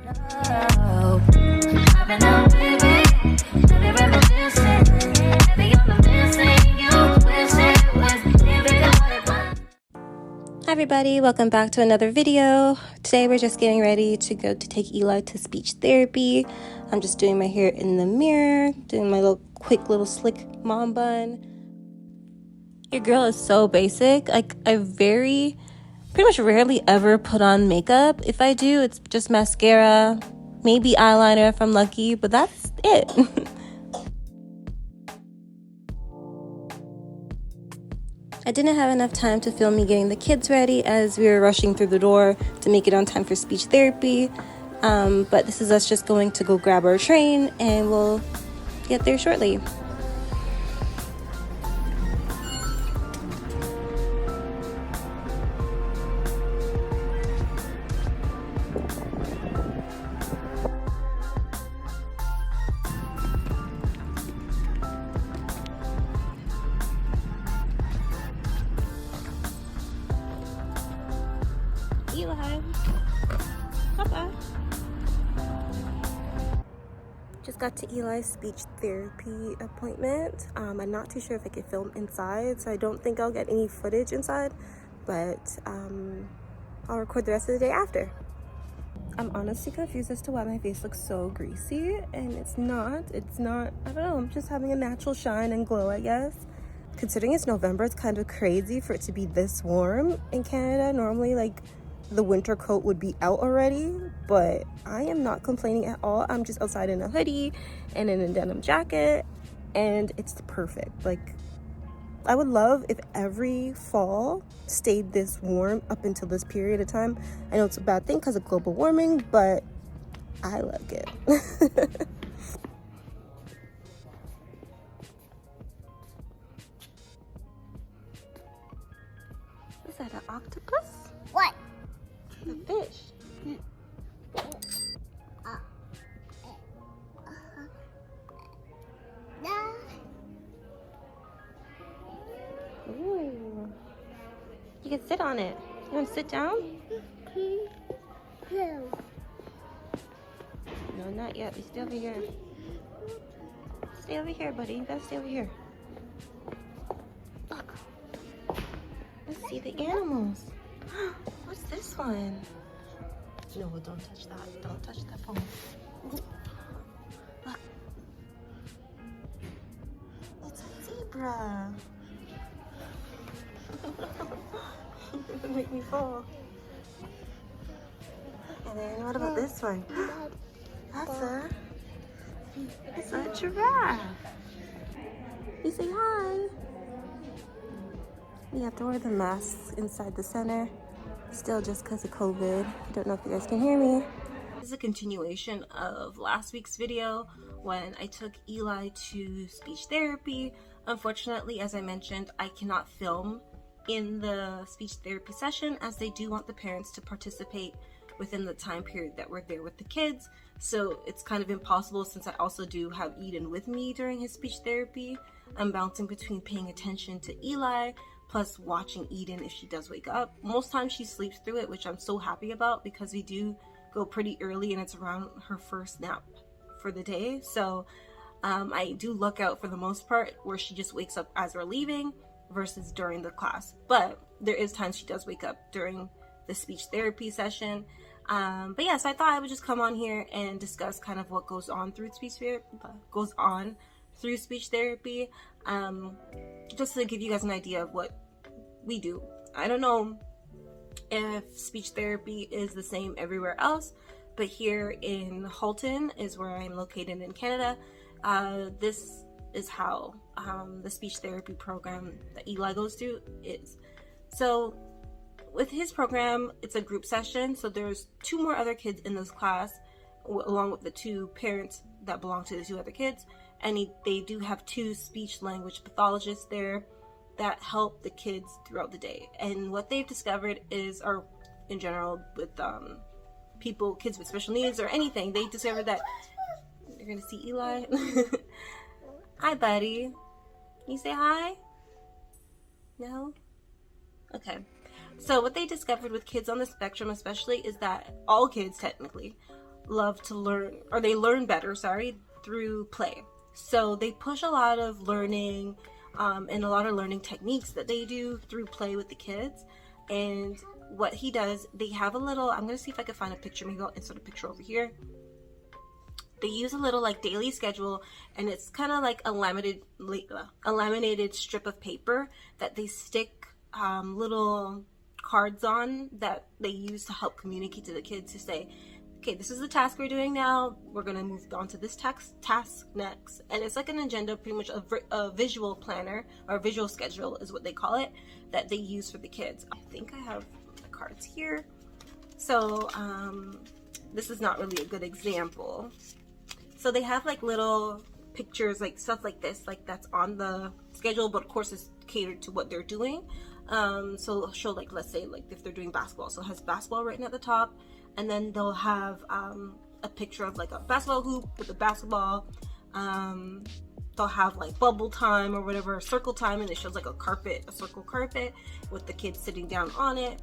Hi everybody, welcome back to another video. Today we're just getting ready to go to take Eli to speech therapy. I'm just doing my hair in the mirror, doing my quick little slick mom bun. Your girl is so basic. Like, I pretty much rarely ever put on makeup. If I do, it's just mascara, maybe eyeliner if I'm lucky, but that's it. I didn't have enough time to film me getting the kids ready as we were rushing through the door to make it on time for speech therapy. But this is us just going to go grab our train and we'll get there shortly. Eli, Papa. Just got to Eli's speech therapy appointment. I'm not too sure if I can film inside, so I don't think I'll get any footage inside, but I'll record the rest of the day after. I'm honestly confused as to why my face looks so greasy, and it's not, I don't know, I'm just having a natural shine and glow, I guess. Considering it's November, it's kind of crazy for it to be this warm in Canada. Normally, like, the winter coat would be out already, but I am not complaining at all. I'm just outside in a hoodie and in a denim jacket, and it's perfect. Like, I would love if every fall stayed this warm up until this period of time. I know it's a bad thing because of global warming, but I like it. Is that an octopus? What? A fish. Ooh. You can sit on it. You want to sit down? No, not yet. You stay over here. Stay over here, buddy. You gotta stay over here. Look. Let's see the animals. What's this one? No, don't touch that. Don't touch that phone. Look. It's a zebra. Make me fall. And then what about this one? It's a giraffe. You say hi. We have to wear the masks inside the center. Still just because of COVID. I don't know if you guys can hear me. This is a continuation of last week's video when I took Eli to speech therapy. Unfortunately, as I mentioned, I cannot film in the speech therapy session as they do want the parents to participate within the time period that we're there with the kids. So it's kind of impossible since I also do have Eden with me during his speech therapy. I'm bouncing between paying attention to Eli plus watching Eden if she does wake up. Most times she sleeps through it, which I'm so happy about because we do go pretty early and it's around her first nap for the day. So I do look out for the most part where she just wakes up as we're leaving versus during the class. But there is times she does wake up during the speech therapy session. But yeah, so I thought I would just come on here and discuss kind of what goes on through speech therapy, just to give you guys an idea of what we do. I don't know if speech therapy is the same everywhere else, but here in Halton is where I'm located in Canada. This is how the speech therapy program that Eli goes to is. So with his program, it's a group session, so there's 2 more other kids in this class along with the 2 parents that belong to the 2 other kids, and they do have 2 speech language pathologists there that help the kids throughout the day. And what they've discovered is, or in general with kids with special needs or anything, they discovered that you're gonna see Eli. Hi, buddy. You say hi? No? Okay. So what they discovered with kids on the spectrum especially is that all kids technically love to learn, or they learn better, sorry, through play. So they push a lot of learning and a lot of learning techniques that they do through play with the kids. And what he does, they have a little, I'm going to see if I can find a picture, maybe I'll insert a picture over here. They use a little like daily schedule, and it's kind of like a laminated strip of paper that they stick little cards on that they use to help communicate to the kids to say, okay, this is the task we're doing now, we're going to move on to this task next. And it's like an agenda, pretty much a visual planner, or visual schedule is what they call it, that they use for the kids. I think I have the cards here. So this is not really a good example. So they have like little pictures, like stuff like this, like that's on the schedule, but of course it's catered to what they're doing. So it'll show, like, let's say like if they're doing basketball, so it has basketball written at the top, and then they'll have a picture of like a basketball hoop with a basketball. They'll have like bubble time or whatever, circle time, and it shows like a circle carpet with the kids sitting down on it,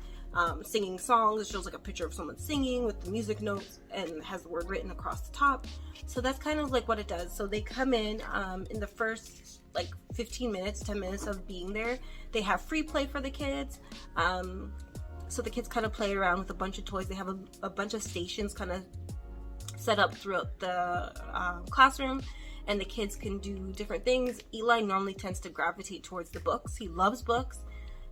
singing songs. It shows like a picture of someone singing with the music notes and has the word written across the top. So that's kind of like what it does. So they come in the first like 15 minutes, 10 minutes of being there. They have free play for the kids. So the kids kind of play around with a bunch of toys. They have a bunch of stations kind of set up throughout the classroom, and the kids can do different things. Eli normally tends to gravitate towards the books. He loves books.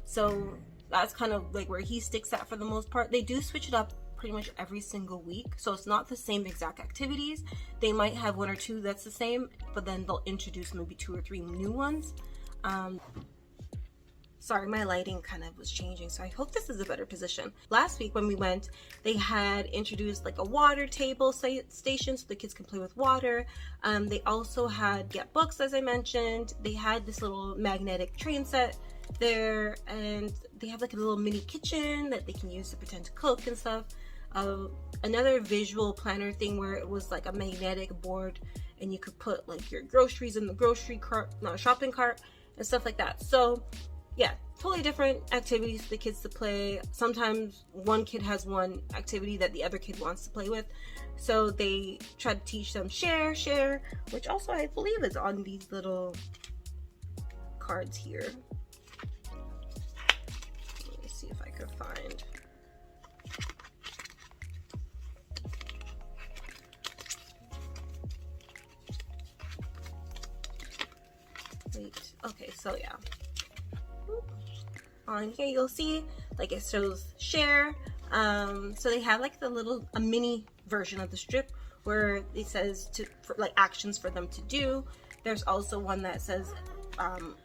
So that's kind of like where he sticks at for the most part. They do switch it up pretty much every single week, so it's not the same exact activities. They might have one or two that's the same, but then they'll introduce maybe 2 or 3 new ones. Sorry, my lighting kind of was changing, so I hope this is a better position. Last week when we went, they had introduced like a water table station so the kids can play with water. They also had Get Books, as I mentioned. They had this little magnetic train set there, and they have like a little mini kitchen that they can use to pretend to cook and stuff. Another visual planner thing where it was like a magnetic board, and you could put like your groceries in the grocery cart, not shopping cart, and stuff like that. So yeah, totally different activities for the kids to play. Sometimes one kid has one activity that the other kid wants to play with, so they try to teach them share, which also I believe is on these little cards here. Let me see if I can find. Wait, okay, so yeah. On here you'll see like it shows share. So they have like a mini version of the strip where it says for like actions for them to do. There's also one that says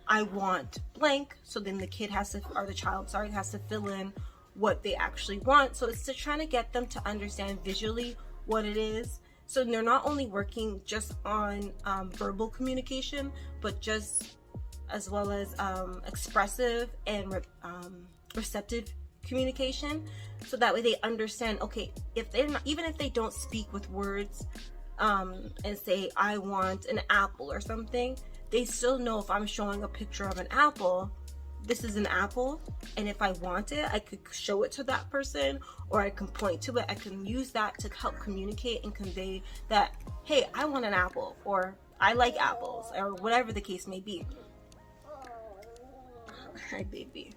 I want blank, so then the kid has to, or the child, sorry, has to fill in what they actually want. So it's to trying to get them to understand visually what it is. So they're not only working just on verbal communication, but just as well as expressive and receptive communication, so that way they understand, okay, if they're not, even if they don't speak with words and say I want an apple or something, they still know if I'm showing a picture of an apple, this is an apple, and if I want it, I could show it to that person, or I can point to it. I can use that to help communicate and convey that, hey, I want an apple, or I like apples, or whatever the case may be. Hi, baby.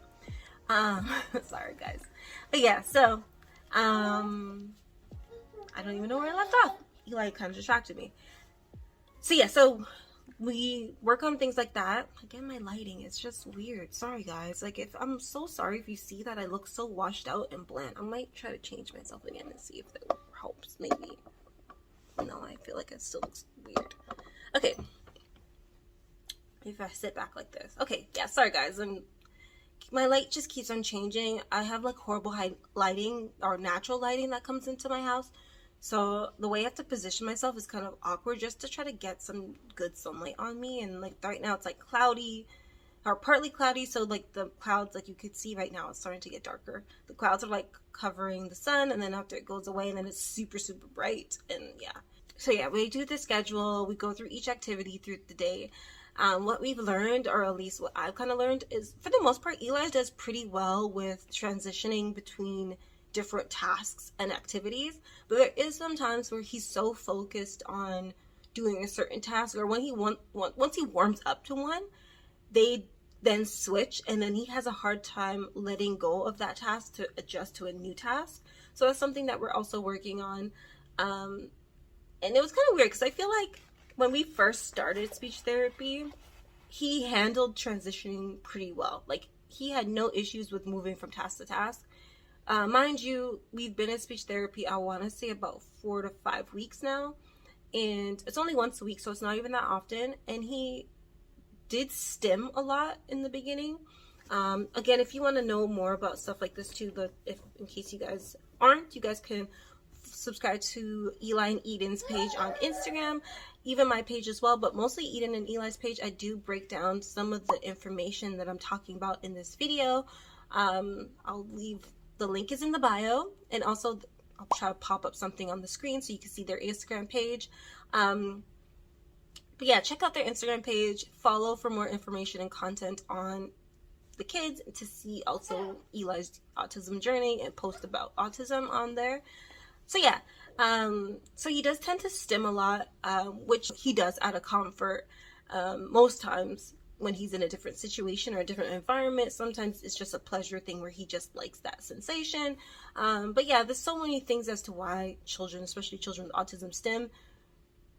Sorry, guys. But yeah, so I don't even know where I left off. Eli kind of distracted me. So yeah, so we work on things like that. Again, my lighting is just weird. Sorry, guys. Like, I'm so sorry if you see that I look so washed out and bland. I might try to change myself again and see if that helps. Maybe. No, I feel like it still looks weird. Okay. If I sit back like this. Okay, yeah, sorry guys. My light just keeps on changing. I have like horrible lighting, or natural lighting, that comes into my house. So the way I have to position myself is kind of awkward, just to try to get some good sunlight on me. And like right now it's like cloudy, or partly cloudy. So like the clouds, like you could see right now, it's starting to get darker. The clouds are like covering the sun, and then after it goes away, and then it's super, super bright. And yeah. So yeah, we do the schedule. We go through each activity through the day. What we've learned, or at least what I've kind of learned, is for the most part, Eli does pretty well with transitioning between different tasks and activities, but there is some times where he's so focused on doing a certain task, or when once he warms up to one, they then switch, and then he has a hard time letting go of that task to adjust to a new task. So that's something that we're also working on. And it was kind of weird because I feel like when we first started speech therapy, he handled transitioning pretty well. Like, he had no issues with moving from task to task. Mind you, we've been in speech therapy, I want to say about 4 to 5 weeks now, and it's only once a week, so it's not even that often. And he did stim a lot in the beginning. Again, if you want to know more about stuff like this too, in case you guys aren't, you guys can subscribe to Eli and Eden's page on Instagram, even my page as well, but mostly Eden and Eli's page. I do break down some of the information that I'm talking about in this video. I'll leave, the link is in the bio, and also I'll try to pop up something on the screen so you can see their Instagram page. But yeah, check out their Instagram page, follow for more information and content on the kids, to see also Eli's autism journey and post about autism on there. So yeah, so he does tend to stim a lot, which he does out of comfort. Most times when he's in a different situation or a different environment, sometimes it's just a pleasure thing where he just likes that sensation. But yeah, there's so many things as to why children, especially children with autism, stim.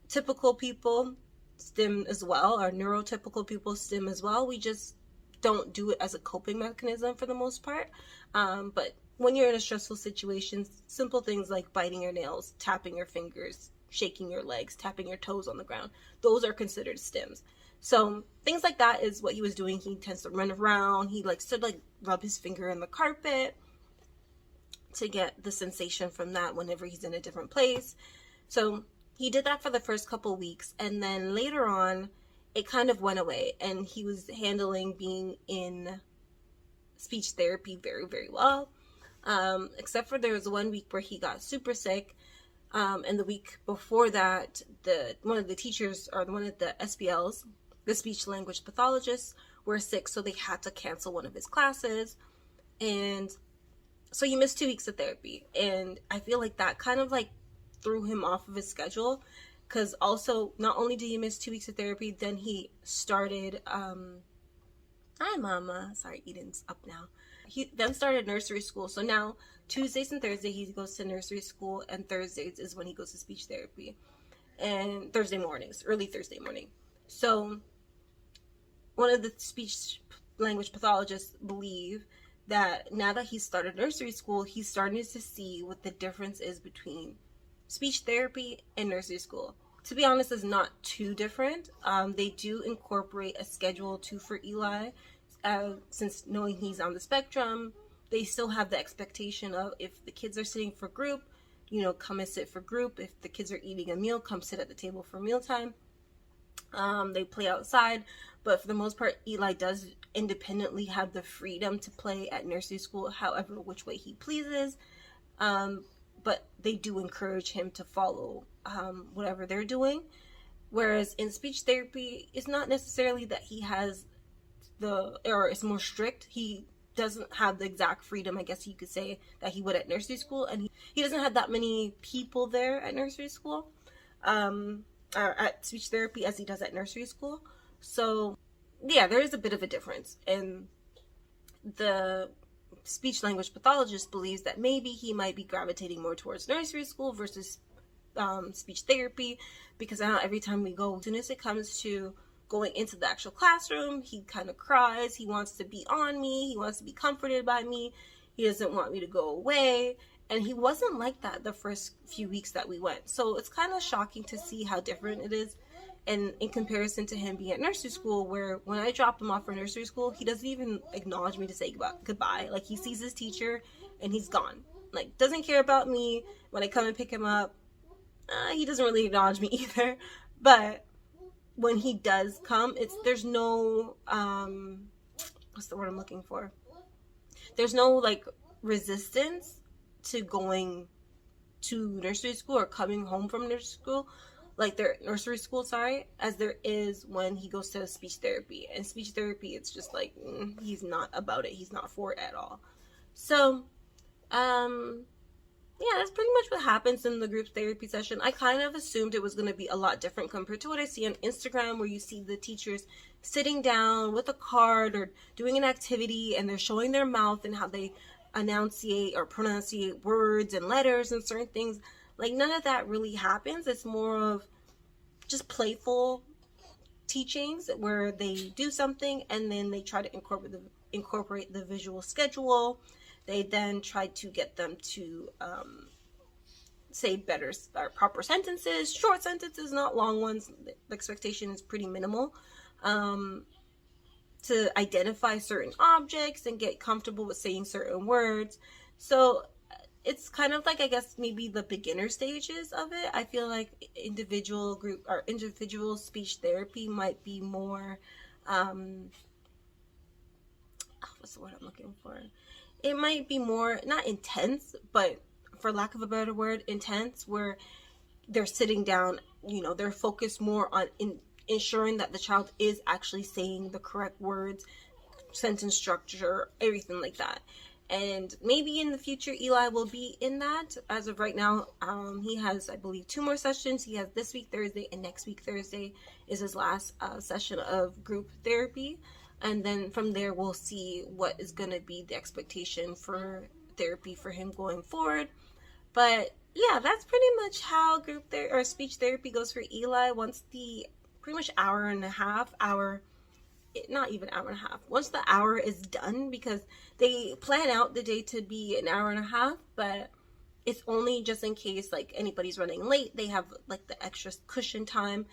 Typical people stim as well, or neurotypical people stim as well. We just don't do it as a coping mechanism for the most part. But when you're in a stressful situation, simple things like biting your nails, tapping your fingers, shaking your legs, tapping your toes on the ground, those are considered stims. So things like that is what he was doing. He tends to run around. He likes to like rub his finger in the carpet to get the sensation from that whenever he's in a different place. So he did that for the first couple weeks, and then later on it kind of went away, and he was handling being in speech therapy very, very well. Except for there was 1 week where he got super sick, and the week before that, one of the teachers, or one of the SPLs, the speech language pathologists, were sick, so they had to cancel one of his classes, and so he missed 2 weeks of therapy. And I feel like that kind of like threw him off of his schedule, because also not only did he miss 2 weeks of therapy, then he started hi mama, sorry, Eden's up now. He then started nursery school, so now Tuesdays and Thursdays he goes to nursery school, and Thursdays is when he goes to speech therapy, and Thursday mornings, early Thursday morning. So one of the speech language pathologists believe that now that he started nursery school, he's starting to see what the difference is between speech therapy and nursery school. To be honest, it's not too different. They do incorporate a schedule too for Eli, since knowing he's on the spectrum. They still have the expectation of, if the kids are sitting for group, you know, come and sit for group. If the kids are eating a meal, come sit at the table for mealtime. They play outside, but for the most part, Eli does independently have the freedom to play at nursery school however which way he pleases. But they do encourage him to follow whatever they're doing. Whereas in speech therapy, it's not necessarily that he has or it's more strict. He doesn't have the exact freedom, I guess you could say, that he would at nursery school. And he doesn't have that many people there at nursery school, or at speech therapy, as he does at nursery school. So yeah, there is a bit of a difference. And the speech language pathologist believes that maybe he might be gravitating more towards nursery school versus speech therapy, because now every time we go, as soon as it comes to going into the actual classroom, he kind of cries. He wants to be on me. He wants to be comforted by me. He doesn't want me to go away. And he wasn't like that the first few weeks that we went. So it's kind of shocking to see how different it is. And in comparison to him being at nursery school, where when I drop him off for nursery school, he doesn't even acknowledge me to say goodbye. Like, he sees his teacher and he's gone. Like, doesn't care about me. When I come and pick him up, he doesn't really acknowledge me either. But when he does come, there's no, what's the word I'm looking for? There's no like resistance to going to nursery school or coming home from nursery school, like their nursery school, as there is when he goes to speech therapy. And speech therapy, it's just like, he's not about it. He's not for it at all. So Yeah, that's pretty much what happens in the group therapy session. I kind of assumed it was going to be a lot different compared to what I see on Instagram, where you see the teachers sitting down with a card or doing an activity and they're showing their mouth and how they enunciate or pronunciate words and letters and certain things. Like, none of that really happens. It's more of just playful teachings where they do something and then they try to incorporate the visual schedule. They then try to get them to say better or proper sentences, short sentences, not long ones. The expectation is pretty minimal. To identify certain objects and get comfortable with saying certain words. So it's kind of like, I guess, maybe the beginner stages of it. I feel like individual group or individual speech therapy might be more, what's the word I'm looking for? It might be more, not intense, but for lack of a better word, intense, where they're sitting down, they're focused more on ensuring that the child is actually saying the correct words, sentence structure, everything like that. And maybe in the future, Eli will be in that. As of right now, he has, I believe, 2 more sessions. He has this week, Thursday, and next week, Thursday, is his last session of group therapy. And then from there, we'll see what is going to be the expectation for therapy for him going forward. But yeah, that's pretty much how group therapy or speech therapy goes for Eli. Once the pretty much not even hour and a half. Once the hour is done, because they plan out the day to be an hour and a half, but it's only just in case like anybody's running late. They have like the extra cushion time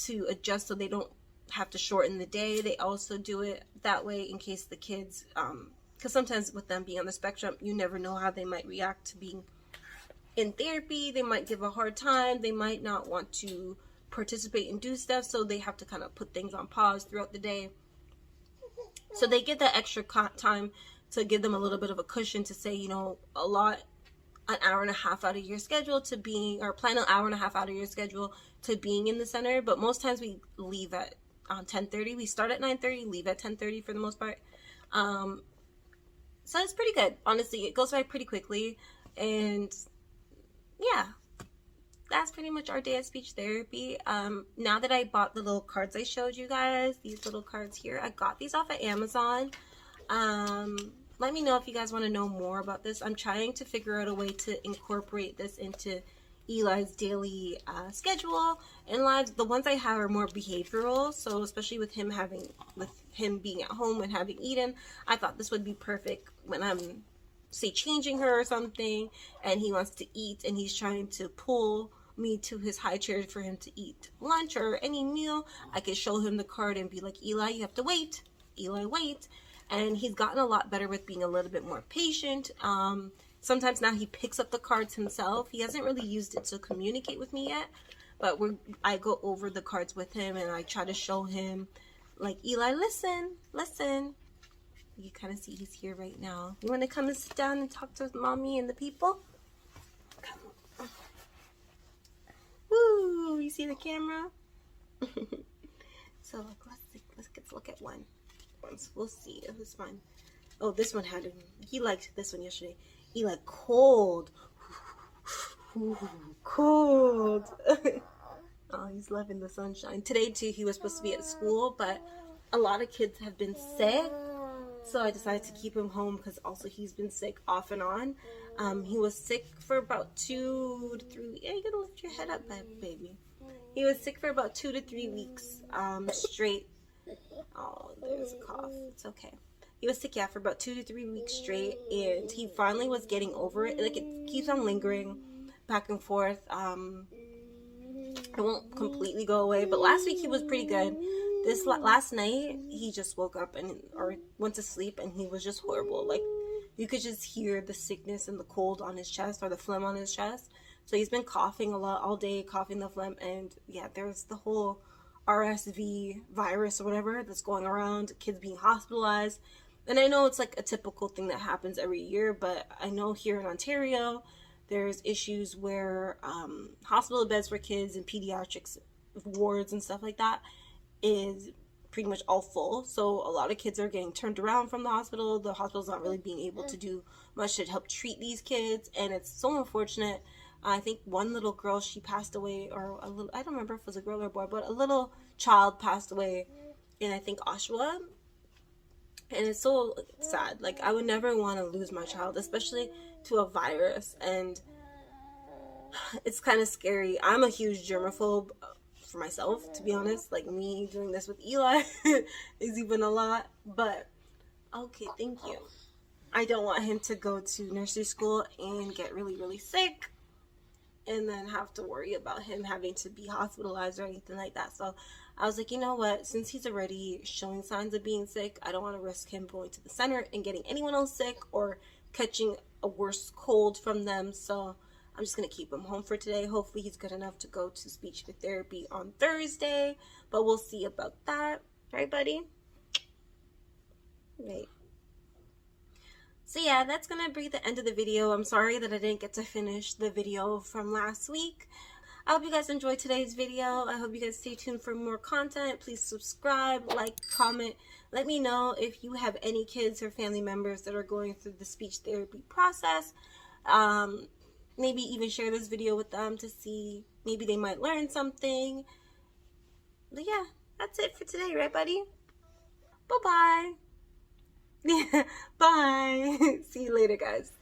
to adjust so they don't have to shorten the day. They also do it that way in case the kids, because sometimes with them being on the spectrum, you never know how they might react to being in therapy. They might give a hard time. They might not want to participate and do stuff, so they have to kind of put things on pause throughout the day. So they get that extra time to give them a little bit of a cushion to say, an hour and a half out of your schedule to being, or plan an hour and a half out of your schedule to being in the center. But most times we leave at 10:30. We start at 9:30, leave at 10:30 for the most part. So it's pretty good. Honestly, it goes by pretty quickly. And yeah, that's pretty much our day of speech therapy. Now that I bought the little cards I showed you guys, these little cards here, I got these off of Amazon. Let me know if you guys want to know more about this. I'm trying to figure out a way to incorporate this into Eli's daily schedule and lives. The ones I have are more behavioral, so especially with him being at home and having Eden, I thought this would be perfect when I'm, say, changing her or something and he wants to eat and he's trying to pull me to his high chair for him to eat lunch or any meal. I could show him the card and be like, Eli, you have to wait. Eli, wait. And he's gotten a lot better with being a little bit more patient. Sometimes now he picks up the cards himself. He hasn't really used it to communicate with me yet, but I go over the cards with him and I try to show him, like, Eli, listen. You kind of see he's here right now. You want to come and sit down and talk to mommy and the people? Come on. Woo! You see the camera? So let's get to look at one. We'll see if it's fun. Oh, this one had him. He liked this one yesterday. He liked cold. Ooh, cold. Oh, he's loving the sunshine. Today too, he was supposed to be at school, but a lot of kids have been sick. So I decided to keep him home because also he's been sick off and on. He was sick for about 2 to 3 weeks. Yeah, you gotta lift your head up, baby. He was sick for about 2 to 3 weeks straight. Oh, there's a cough. It's okay. He was sick, for about 2 to 3 weeks straight, and he finally was getting over it. Like, it keeps on lingering back and forth. It won't completely go away, but last week he was pretty good. This last night, he just woke up or went to sleep, and he was just horrible. Like, you could just hear the sickness and the cold on his chest, or the phlegm on his chest. So he's been coughing a lot all day, coughing the phlegm, and yeah, there's the whole RSV virus or whatever that's going around, kids being hospitalized. And I know it's like a typical thing that happens every year, but I know here in Ontario, there's issues where hospital beds for kids and pediatrics wards and stuff like that is pretty much all full. So a lot of kids are getting turned around from the hospital. The hospital's not really being able to do much to help treat these kids, and it's so unfortunate. I think one little girl, she passed away, or a little, I don't remember if it was a girl or a boy, but a little child passed away in, I think, Oshawa. And it's so sad. Like, I would never want to lose my child, especially to a virus. And it's kind of scary. I'm a huge germaphobe for myself, to be honest. Like, me doing this with Eli is even a lot. But, okay, thank you. I don't want him to go to nursery school and get really, really sick, and then have to worry about him having to be hospitalized or anything like that. So I was like, you know what, since he's already showing signs of being sick, I don't want to risk him going to the center and getting anyone else sick or catching a worse cold from them. So I'm just going to keep him home for today. Hopefully he's good enough to go to speech therapy on Thursday, but we'll see about that. Right, buddy? Right. So yeah, that's gonna be the end of the video. I'm sorry that I didn't get to finish the video from last week. I hope you guys enjoyed today's video. I hope you guys stay tuned for more content. Please subscribe, like, comment. Let me know if you have any kids or family members that are going through the speech therapy process. Maybe even share this video with them to see, maybe they might learn something. But yeah, that's it for today, right, buddy? Bye-bye. Yeah, bye. See you later, guys.